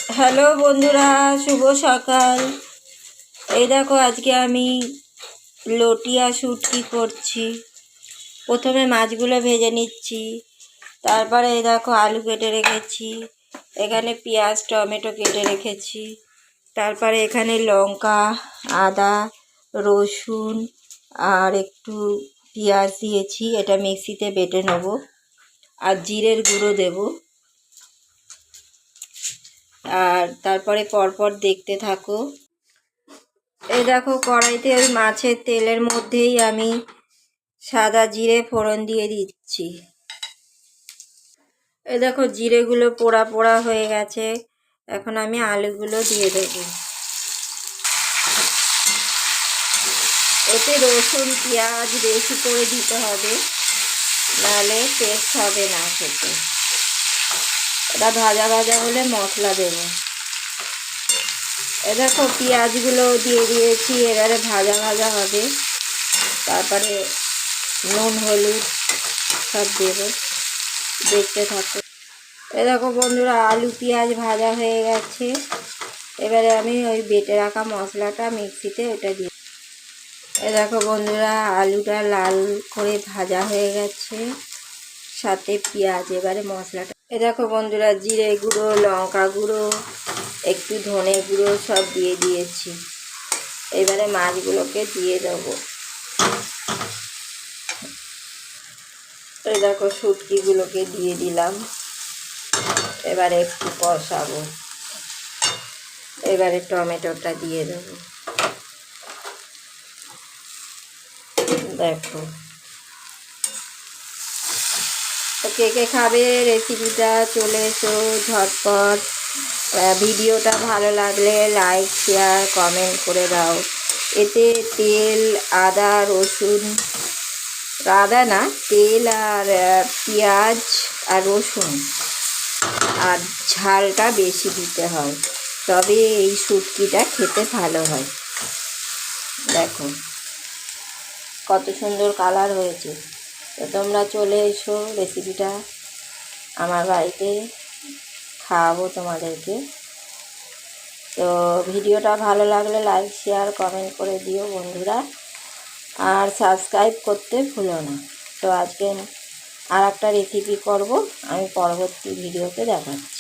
Hello বন্ধুরা, শুভ সকাল। এই দেখো আজকে আমি লটিয়া শুটকি করছি। প্রথমে মাছগুলো ভেজে নিচ্ছি, তারপরে এই দেখো আলু কেটে রেখেছি, এখানে পেঁয়াজ টমেটো কেটে রেখেছি, তারপরে এখানে লঙ্কা আদা রসুন আর একটু পেঁয়াজ দিয়েছি, এটা মিক্সিতে বেটে নেব। আর জিরের গুঁড়ো দেবো। আর তারপরে পরপর দেখতে থাকো। এই দেখো কড়াইতে ওই মাছের তেলের মধ্যেই আমি সাদা জিরে ফোড়ন দিয়ে দিচ্ছি। এই দেখো জিরেগুলো পোড়া পোড়া হয়ে গেছে, এখন আমি আলুগুলো দিয়ে দেবো। এতে রসুন পেঁয়াজ বেশি করে দিতে হবে, নাহলে টেস্ট হবে না খেতে। এটা ভাজা ভাজা হলে মশলা দেবো। এ দেখো পেঁয়াজগুলো দিয়ে দিয়েছি, এবারে ভাজা ভাজা হবে, তারপরে নুন হলুদ সব দেবো, দেখতে থাকো। এ দেখো বন্ধুরা আলু পেঁয়াজ ভাজা হয়ে গেছে, এবারে আমি ওই বেটে রাখা মশলাটা মিক্সিতে ওটা দিই। এ দেখো বন্ধুরা আলুটা লাল করে ভাজা হয়ে গেছে, সাথে পেঁয়াজ। এবারে মশলাটা এ দেখো বন্ধুরা জিরে গুঁড়ো লঙ্কা গুঁড়ো একটু ধনে গুঁড়ো সব দিয়ে দিয়েছি। এবারে মাছগুলোকে দিয়ে দেবো। এই দেখো শুটকিগুলোকে দিয়ে দিলাম, এবারে একটু কষাবো। এবারে টমেটোটা দিয়ে দেবো। দেখো তো কে কে খাবে রেসিপিটা চলে এসো ঝটপট। ভিডিওটা ভালো লাগলে লাইক শেয়ার কমেন্ট করে দাও। এতে তেল আদা রসুন, আদা না তেল আর পেঁয়াজ আর রসুন আর ঝালটা বেশি দিতে হয়, তবে এই শুটকিটা খেতে ভালো হয়। দেখো কত সুন্দর কালার হয়েছে। তো তোমরা চলে এসো, রেসিপিটা আমার বাড়িতে খাওয়াবো তোমাদেরকে। তো ভিডিওটা ভালো লাগলে লাইক শেয়ার কমেন্ট করে দিও বন্ধুরা, আর সাবস্ক্রাইব করতে ভুলো না। তো আজকে আর একটা রেসিপি করব, আমি পরবর্তী ভিডিওতে দেখাচ্ছি।